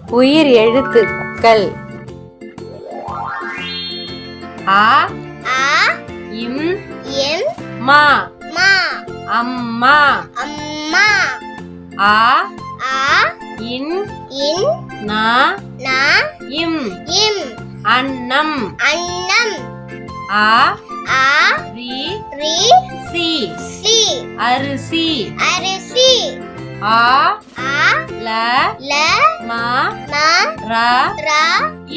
உயிர் எழுத்துக்கள் ஆ ஆ இம் எம் மா மா அம்மா அம்மா ஆ ஆ இன் இன் நா நா இம் இம் அன்னம் அன்னம் ஆ ஆ ரி ரி சி சி அரிசி அரிசி ஆ ஆ ல ல மா மா ரா ரா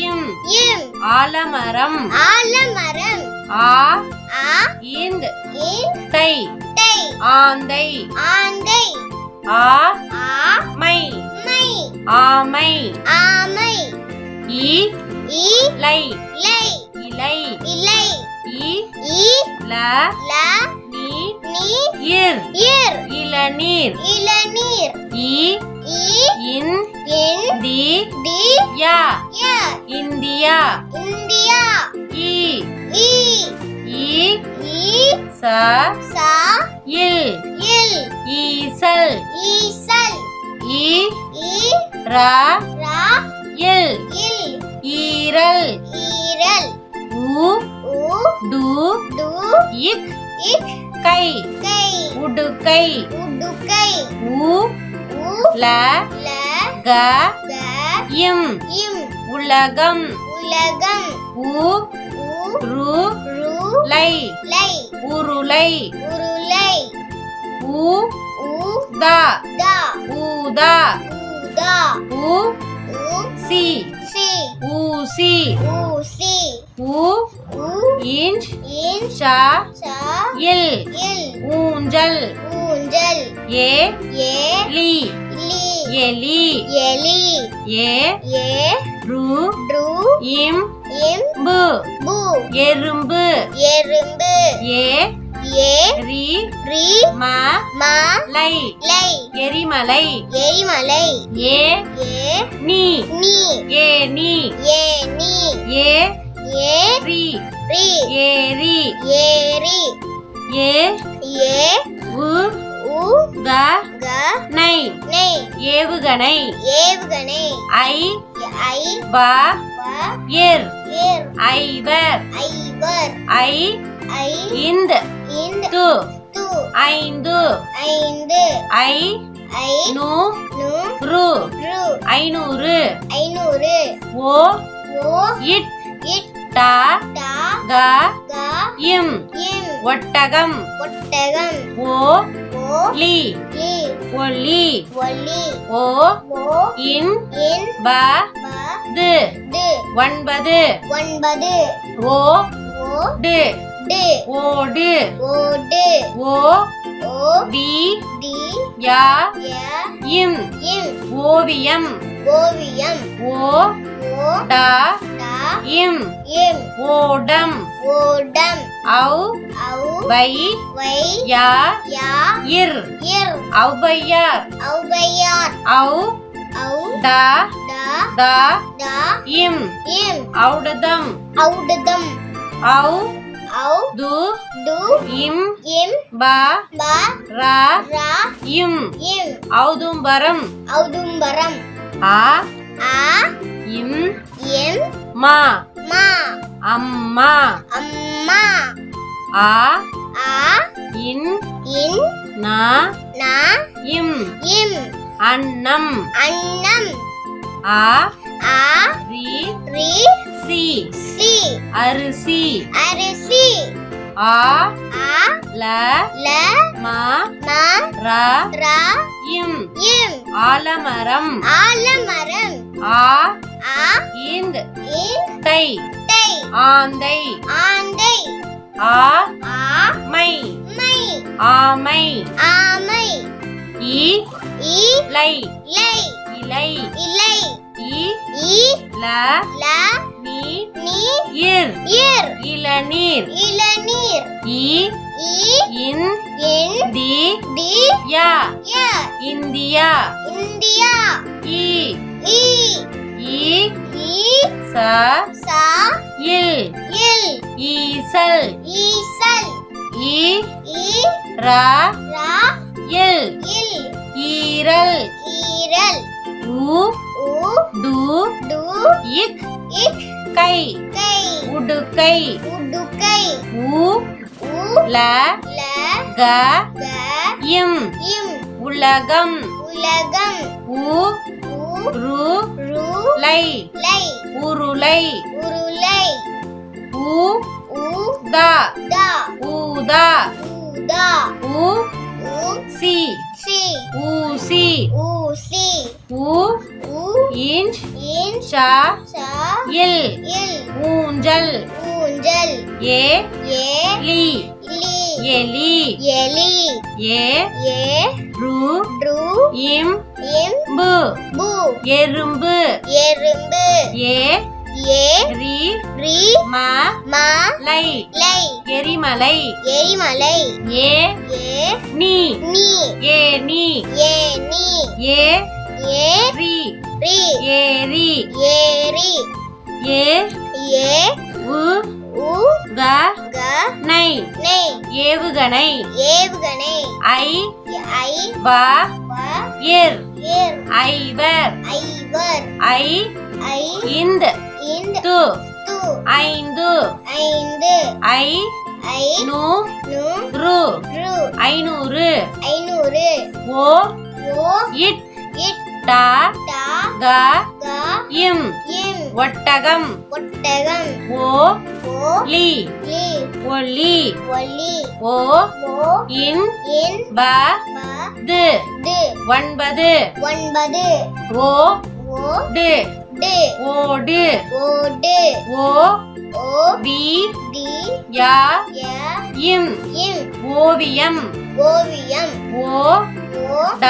இம் இம் ஆலமரம் ஆலமரம் ஆ ஆ இந்த் இன் தை தை ஆந்தை ஆந்தை ஆ ஆ மை மை ஆமை ஆமை இ இ லை லை இலை இலை இ இ ல ல நீ நீ இர் இர் இளநீர் இளநீர் இ இ இன் இன் தி தி யா ய இந்தியா இந்தியா இ இ இ இ ச ச இல் இல் ஈசல் ஈசல் இ இ ரா ரா இல் இல் ஈரல் ஈரல் உ உ டு டு இக் இக் கை கை உடுக்கை உடுக்கை உ உ ல ல க க இம் இம் உலகம் உலகம் உ உ ரு ரு லை லை உருளை உருளை உ உ தா தா ஊதா ஊதா உ உ சி சி ஊசி ஊசி உ உ இன்ச் இன் ச ச இல் இல் ஊஞ்சல் ஊஞ்சல் ஏ ஏ லி லி எலி எலி ஏ ஏ ரு ரு இம் இம் பு பு எறும்பு எறும்பு ஏ ஏ ரி ரி ம மா லை லை எரிமலை எரிமலை ஏ ஏ நீ நீ ஏ நீ ஏ நீ ஏ ஏ ரி ரி ஏரி ஏரி ஏ ஏ உ உ க க நை நெய் ஏவுகணை ஏவுகணை ஐ ஐ ப ப எர் ஏர் ஐவர் ஐவர் ஐ ஐ இந்த இந்து து து ஐந்து ஐந்து ஐ ஐ நு நு ரு ரு ஐநூறு ஐநூறு ஓ ஓ இட் இட் ட டா க க இம் இம் ஒட்டகம் ஒட்டகம் ஓ ஓ லி லி ஒலி ஒலி ஓ ஓ இன் இன் ப ப து து ஒன்பது ஒன்பது ஓ ஓ டு டு ஓடு ஓடு ஓ ஓ டி டி யா ய இம் இம் ஓவியம் ஓவியம் ஓ ஓ ட டா இம் இம் ஓடம் ஓடம் ஔ ஔ வை வை யா யா இர் இர் ஔவையார் ஔவையார் ஔ ஔ ட டா த டா இம் இம் ஔடதம் ஔடதம் ஔ ஔ து டு இம் இம் ப ப ரா ரா இம் இம் ஔதும்பரம் ஔதும்பரம் ஆ ஆ இம் எம் மா மா அம்மா அம்மா ஆ ஆ இன் இன் நா நா இம் இம் அன்னம் அன்னம் ஆ ஆ ரி ரி சி சி அரிசி அரிசி ஆ ஆ ல ல மா மா ரா ரா இம் இம் ஆலமரம் ஆலமரம் ஆ ஆ இந்த் இன் தை தை ஆந்தை ஆந்தை ஆ ஆ மை மை ஆமை ஆமை இ இ லை லை இலை இலை இ இ ல ல நீ நீ இர் இர் இளநீர் இளநீர் இ இ இன் இன் தி தி யா ய இந்தியா இந்தியா இ இ இ இ ச ச இல் இல் ஈசல் ஈசல் இ இ ரா ரா இல் இல் ஈரல் ஈரல் உ உ டு டு இக் இக் கை கை உடுக்கை உடுக்கை உ உ ல ல க க இம் இம் உலகம் உலகம் உ உ ரு ரு லை லை உருளை உருளை உ உ த தா ஊதா ஊதா உ உ சி சி ஊசி ஊசி உ உ இன்ச் இன் ச சா இல் இல் ஊஞ்சல் ஊஞ்சல் ஏ ஏ லி லி எலி எலி ஏ ஏ ரு ரு இம் இம் பு பு எறும்பு எறும்பு ஏ ஏ ரி ரி ம மா லை லை எரிமலை எரிமலை ஏ ஏ நீ நீ ஏ நீ ஏ நீ ஏ ஏ ரி ரி ஏரி ஏரி ஏ ஏ உ உ க க நை நெய் ஏவுகணை ஏவுகணை ஐ ஐ ப ப இர் ஏர் ஐவர் ஐவர் ஐ ஐ இந்த இந்த து து ஐந்து ஐந்து ஐ ஐ நு நு ரு ரு 500 500 ஓ ஓ இட் இட் ட டா க க இம் இம் ஒட்டகம் ஒட்டகம் ஓ ஓ லி லி ஒலி ஒலி ஓ ஓ இன் இன் ப ப து து 9 9 ஓ ஓ டு டு ஓடு ஓடு ஓ ஓ வி டி யா ய இம் இம் ஓவியம் ஓவியம் ஓ ஓ ட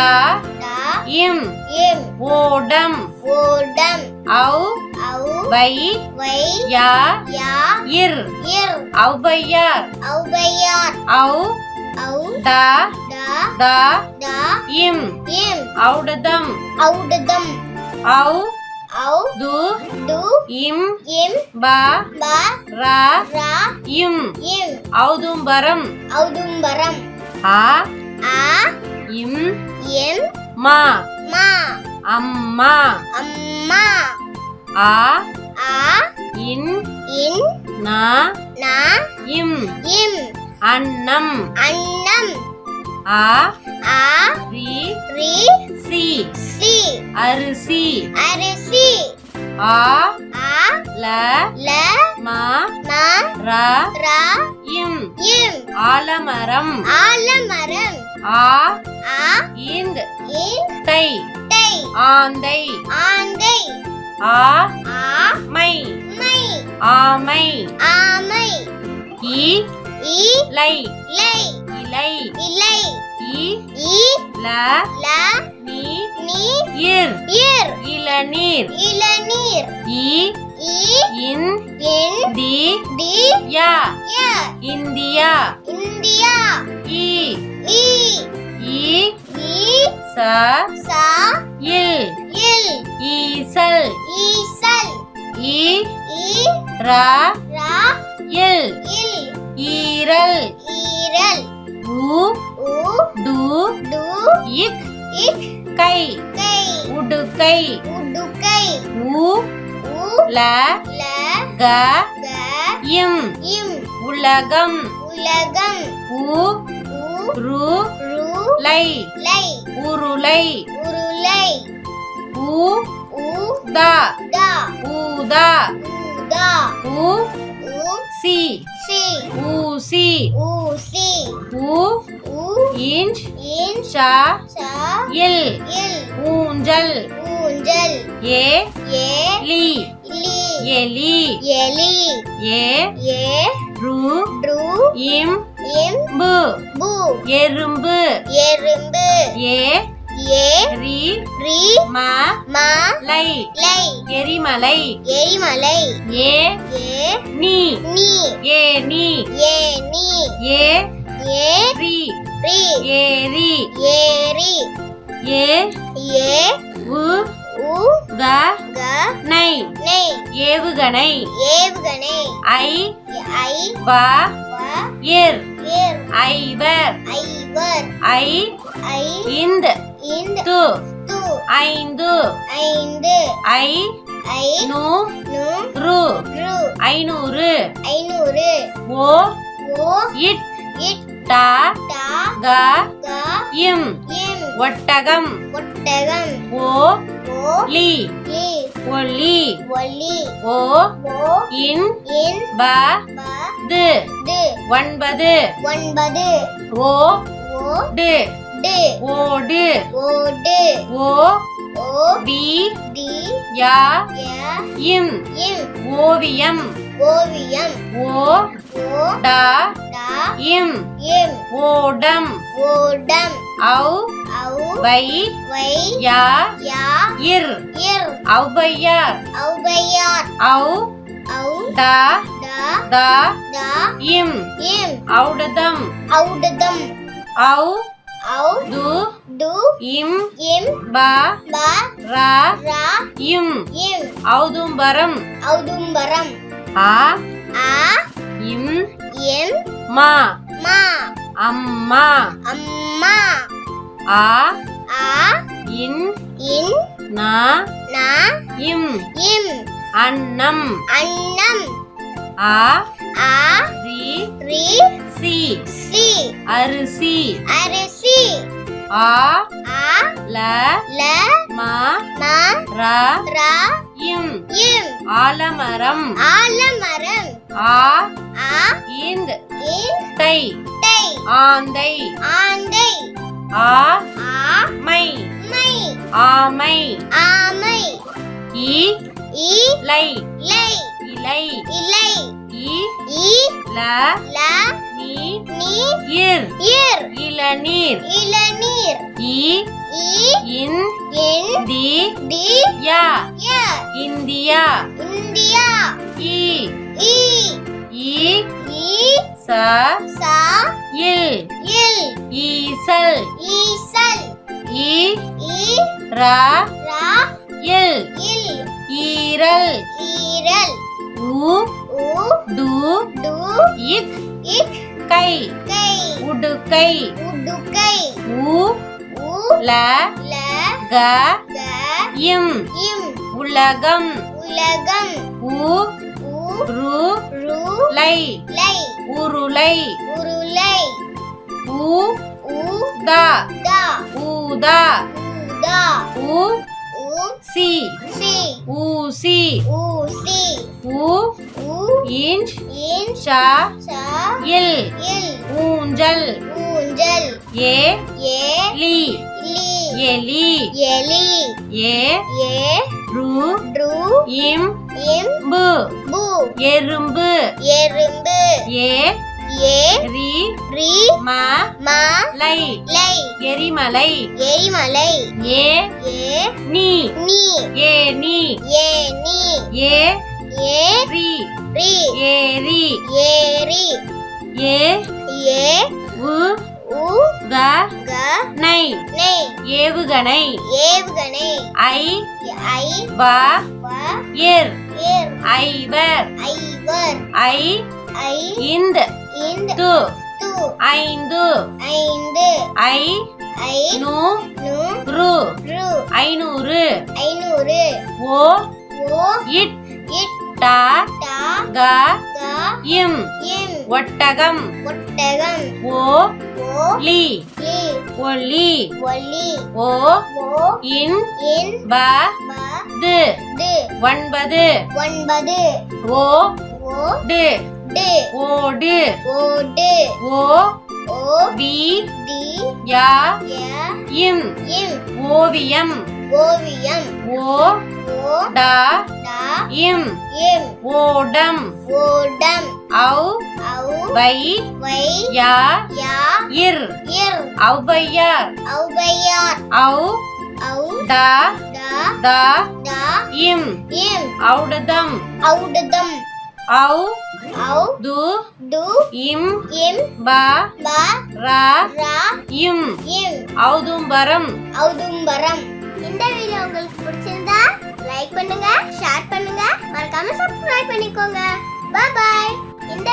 டா இம் இம் ஓடம் ஓடம் ஔ ஔ வை வை யா யா இர் இர் ஔவையார் ஔவையார் ஔ ஔ ட டா த டா இம் இம் ஔடதம் ஔடதம் ஔ ஔ து டு இம் இம் ப ப ரா ரா இம் இம் ஔதும்பரம் ஔதும்பரம் ஆ ஆ இம் இம் மா மா அம்மா அம்மா ஆ ஆ இன் இன் நா நா இம் இம் அன்னம் அன்னம் ஆ ஆ ரி ரி சி சி அரிசி அரிசி ஆ ஆ ல ல மா மா ரா ரா இம் இம் ஆலமரம் ஆலமரம் ஆ ஆ இந்த் இன் தை தை ஆந்தை ஆந்தை ஆ ஆ மை மை ஆமை ஆமை இ இ லை லை இலை இலை இ இ ல ல நீ நீ இர் இர் இளநீர் இளநீர் இ இ இன் இன் தி டி யா ய இந்தியா இந்தியா இ இ இ இ ச சா இல் இல் ஈசல் ஈசல் இ இ ரா ரா இல் இல் ஈரல் ஈரல் உ உ டு டு இக் இக் கை கை உடுக்கை உடுக்கை உ உ ல ல க க இம் இம் உலகம் உலகம் உ உ ரு ரு லை லை உருளை உருளை உ உ த தா ஊதா ஊதா உ உ சி சி ஊசி ஊசி உ உ இன்ச் இன் ச சா இல் இல் ஊஞ்சல் ஊஞ்சல் ஏ ஏ லி லி எலி எலி ஏ ஏ ரு ரு இம் இம் பு பு எறும்பு எறும்பு ஏ ஏ ரி ரி ம மா லை லை எரிமலை எரிமலை ஏ ஏ நீ நீ ஏ நீ ஏ நீ ஏ ஏ ரி ரி ஏரி ஏரி ஏ ஏ உ உ க க நை நெய் ஏவுகணை ஏவுகணை ஐ ஐ வ வ இர் இர் ஐவர் ஐவர் ஐ ஐ இந்த இந்த து து ஐந்து ஐந்து ஐ ஐ நூ நூ ரு ரு ஐநூறு ஐநூறு ஓ ஓ இட் இட் டா டா க க இம் இம் ஒட்டகம் ஒட்டகம் ஓ ஓ லி லி ஒலி ஒலி ஓ ஓ இன் இன் ப ப து து ஒன்பது ஒன்பது ஓ ஓ டு டு ஓடு ஓடு ஓ ஓ வி டி யா ய இம் இம் ஓவியம் ஓவியம் ஓ ஓ டா டா இம் இம் ஓடம் ஓடம் ஔ ஔ வை வை யா யா இர் இர் ஔவையார் ஔவையார் ஔ ஔ டா டா தா டா இம் இம் ஔடதம் ஔடதம் ஔ ஔ து டு இம் இம் ப ப ரா ரா இம் இம் ஔதும்பரம் ஔதும்பரம் ஆ ஆ இம் இம் மா மா அம்மா அம்மா ஆ ஆ இன் இன் நா நா இம் இம் அன்னம் அன்னம் ஆ ஆ ரி ரி சி சி அரிசி அரிசி ஆ ஆ ல ல மா மா ரா ரா இம் இம் ஆலமரம் ஆலமரம் ஆ ஆ இந்த் இன் தை தை ஆந்தை ஆந்தை ஆ ஆ மை மை ஆமை ஆமை இ இ லை லை இலை இலை இ இ ல ல நீ நீ இர் இர் இளநீர் இளநீர் இ இ இன் இன் தி தி யா ய இந்தியா இந்தியா இ இ இ இ ச சா இல் இல் ஈசல் ஈசல் இ இ ரா ரா இல் இல் ஈரல் ஈரல் உ உ டு டு இக் இக் கை கை உடுக்கை உடுக்கை உ உ ல ல க க இம் இம் உலகம் உலகம் உ உ ரு ரு லை லை உருளை உருளை உ உ தா தா ஊதா உதா உ உ சி சி ஊசி ஊசி உ உ இன்ச் இன் ச ச இல் இல் ஊஞ்சல் ஊஞ்சல் ஏ ஏ லி லி எலி எலி ஏ ஏ ரு ரு இம் இம் பு பு எறும்பு எறும்பு ஏ ஏ ரி ரி ம மா லை லை எரிமலை எரிமலை ஏ ஏ நீ நீ ஏ நீ ஏ நீ ஏ ஏ ரி ரி ஏரி ஏரி ஏ ஏ உ உ க க நை நை ஏவுகணை ஏவுகணை ஐ ஐ வ வ இர் இர் ஐவர் ஐவர் ஐ ஐ இந்த இந்த் து து ஐந்து ஐந்து ஐ ஐ நூ நு ரு ரு ஐநூறு ஐநூறு ஓ ஓ இட் இட் டா டா க க இம் இம் ஒட்டகம் ஒட்டகம் ஓ ஓ லி லி ஒலி ஒலி ஓ ஓ இன் இன் ப ப து து ஒன்பது ஒன்பது ஓ ஓ டு டு ஓடு ஓடு ஓ ஓ வி டி யா ய இம் இம் ஓவியம் ஓவியம் ஓ ஓ டா டா இம் இம் ஓடம் ஓடம் ஔ ஔ வை வை யா யா இர் இர் ஔவையார் ஔவையார் ஔ ஔ டா டா தா டா இம் இம் ஔடதம் ஔடதம் ஔ ஔ து டு இம் இம் ப ப ரா ரா இம் இம் ஔதும்பரம் ஔதும்பரம். இந்த வீடியோ உங்களுக்கு பிடிச்சிருந்தா லைக் பண்ணுங்க, ஷேர் பண்ணுங்க, மறக்காம சப்ஸ்கிரைப் பண்ணிக்கோங்க. Bye bye. இந்த